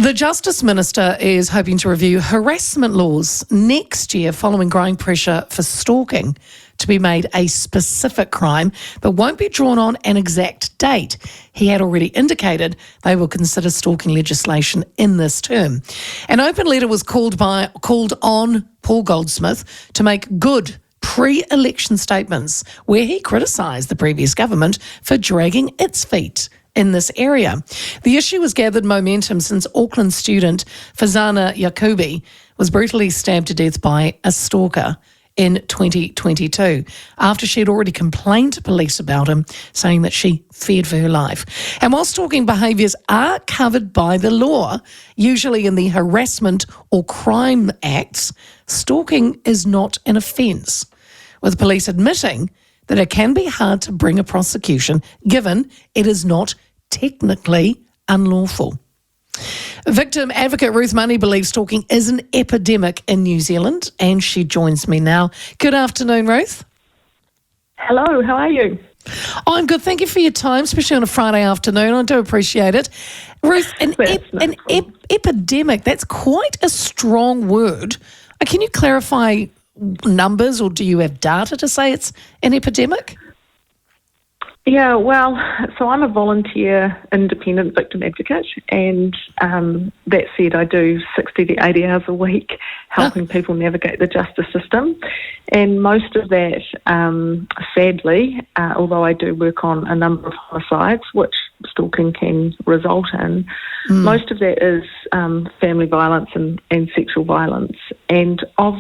The Justice Minister is hoping to review harassment laws next year following growing pressure for stalking to be made a specific crime, but won't be drawn on an exact date. He had already indicated they will consider stalking legislation in this term. An open letter was called on Paul Goldsmith to make good pre-election statements where he criticised the previous government for dragging its feet in this area. The issue has gathered momentum since Auckland student Fazana Yakubi was brutally stabbed to death by a stalker in 2022 after she had already complained to police about him, saying that she feared for her life. And while stalking behaviours are covered by the law, usually in the harassment or crime acts, stalking is not an offence, with police admitting that it can be hard to bring a prosecution given it is not technically unlawful. Victim advocate Ruth Money believes stalking is an epidemic in New Zealand, and she joins me now. Good afternoon, Ruth. Hello, how are you? I'm good. Thank you for your time, especially on a Friday afternoon. I do appreciate it. Ruth, an epidemic, that's quite a strong word. Can you clarify numbers, or do you have data to say it's an epidemic? Yeah, well, so I'm a volunteer independent victim advocate, and that said, I do 60 to 80 hours a week helping people navigate the justice system. And most of that, sadly, although I do work on a number of homicides, which stalking can result in, most of that is family violence and sexual violence. And of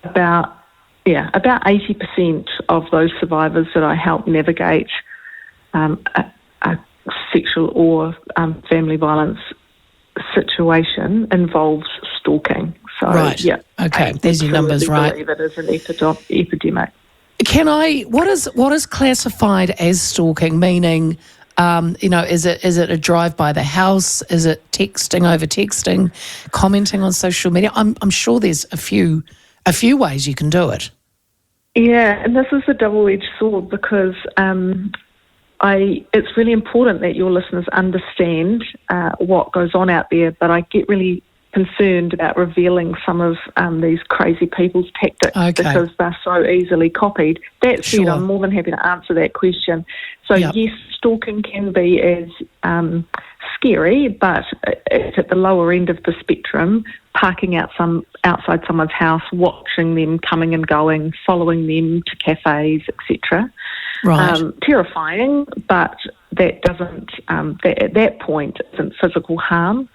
about 80% of those survivors that I help navigate a sexual or family violence situation involves stalking. So, right. Yeah. Okay. There's your numbers, right? I believe it is an epidemic. What is classified as stalking? Meaning, is it a drive by the house? Is it texting over texting, commenting on social media? I'm sure there's a few ways you can do it. Yeah, and this is a double-edged sword because it's really important that your listeners understand what goes on out there, but I get really concerned about revealing some of these crazy people's tactics because they're so easily copied. That said, I'm more than happy to answer that question. So yes, stalking can be as scary, but it's at the lower end of the spectrum, parking outside someone's house, watching them coming and going, following them to cafes, etc. Right. Terrifying, but that doesn't, at that point, isn't physical harm,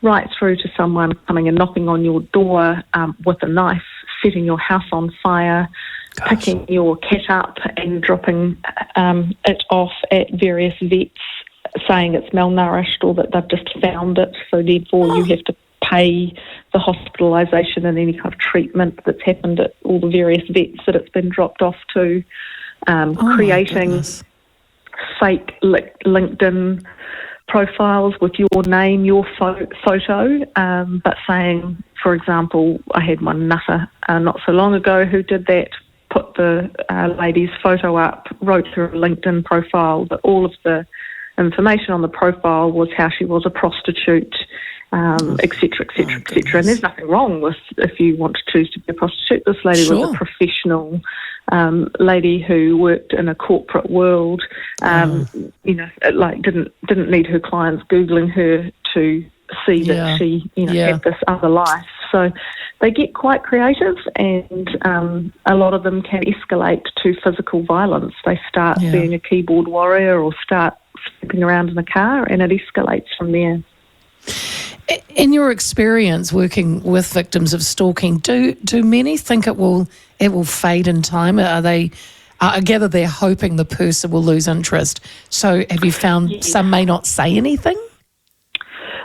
right through to someone coming and knocking on your door with a knife, setting your house on fire, picking your cat up and dropping it off at various vets, saying it's malnourished or that they've just found it, so therefore you have to pay the hospitalisation and any kind of treatment that's happened at all the various vets that it's been dropped off to. Creating fake LinkedIn profiles with your name, your photo, but saying, for example, I had one nutter not so long ago who did that, put the lady's photo up, wrote her LinkedIn profile, but all of the information on the profile was how she was a prostitute, et cetera, et cetera, et cetera. And there's nothing wrong with if you want to choose to be a prostitute. This lady was a professional lady who worked in a corporate world, didn't need her clients Googling her to see that she, had this other life. So they get quite creative, and a lot of them can escalate to physical violence. They start being a keyboard warrior or start snooping around in a car, and it escalates from there. In your experience working with victims of stalking, do many think it will fade in time? I gather they're hoping the person will lose interest. So have you found some may not say anything?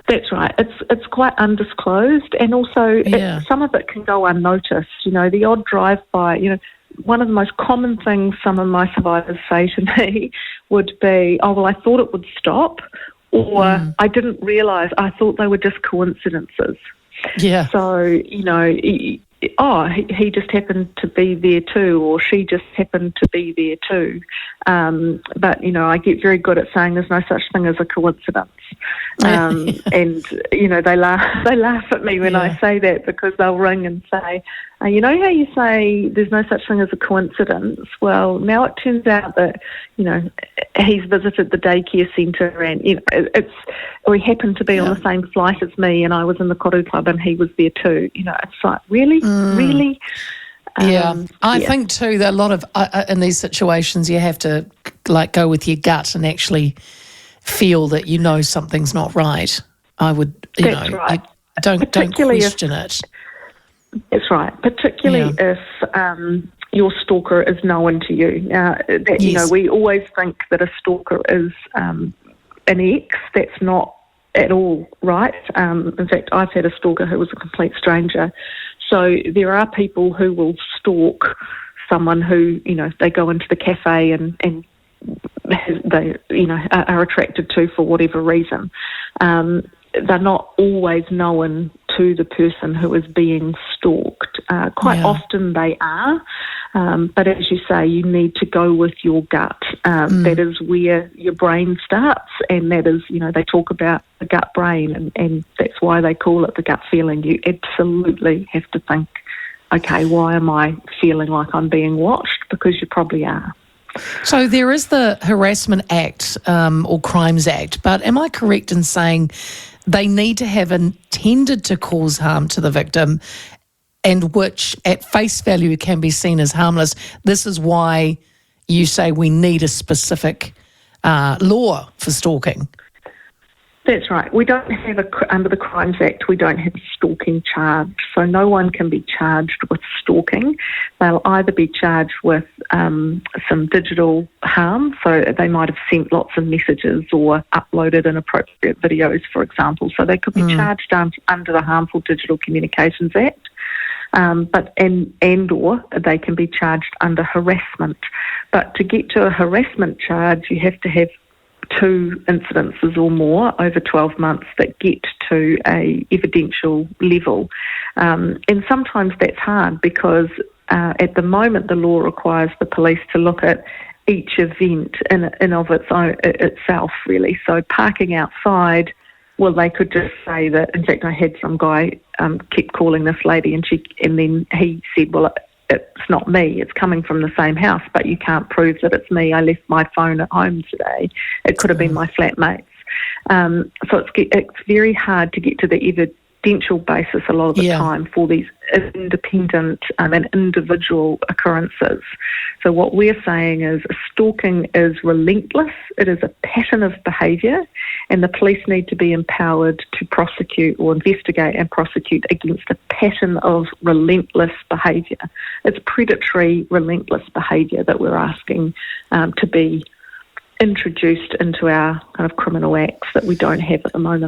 That's right. It's quite undisclosed, and also some of it can go unnoticed. The odd drive-by. One of the most common things some of my survivors say to me would be, "Oh, well, I thought it would stop," or "I didn't realise. I thought they were just coincidences." Yeah. So he just happened to be there too, or she just happened to be there too. But, I get very good at saying there's no such thing as a coincidence. And, they laugh at me when I say that, because they'll ring and say, you know how you say there's no such thing as a coincidence? Well, now it turns out that, he's visited the daycare centre and, we happened to be on the same flight as me, and I was in the Koru Club and he was there too. It's like, really? Really? I think too that a lot of, in these situations, you have to go with your gut and actually feel that something's not right. I would, That's right. Don't question it. That's right, particularly if your stalker is known to you. Now, we always think that a stalker is an ex. That's not at all right. In fact, I've had a stalker who was a complete stranger. So there are people who will stalk someone who, they go into the cafe and they, are attracted to for whatever reason. They're not always known to the person who is being stalked. Quite often they are, but as you say, you need to go with your gut. That is where your brain starts, and that is, they talk about the gut brain, and that's why they call it the gut feeling. You absolutely have to think, okay, why am I feeling like I'm being watched? Because you probably are. So there is the Harassment Act or Crimes Act, but am I correct in saying they need to have intended to cause harm to the victim, and which at face value can be seen as harmless? This is why you say we need a specific law for stalking. That's right. We don't have under the Crimes Act, we don't have a stalking charge. So no one can be charged with stalking. They'll either be charged with some digital harm. So they might have sent lots of messages or uploaded inappropriate videos, for example. So they could be charged under the Harmful Digital Communications Act. Or they can be charged under harassment. But to get to a harassment charge, you have to have 2 incidences or more over 12 months that get to a evidential level. And sometimes that's hard because at the moment the law requires the police to look at each event in of its own itself, really. So parking outside, well, they could just say that. In fact, I had some guy keep calling this lady, and then he said, well, it's not me, it's coming from the same house, but you can't prove that it's me. I left my phone at home today. It could have been my flatmates. So it's very hard to get to the evidential basis a lot of the time for these independent and individual occurrences. So what we're saying is stalking is relentless. It is a pattern of behaviour, and the police need to be empowered to prosecute or investigate and prosecute against a pattern of relentless behaviour. It's predatory, relentless behaviour that we're asking to be introduced into our kind of criminal acts that we don't have at the moment.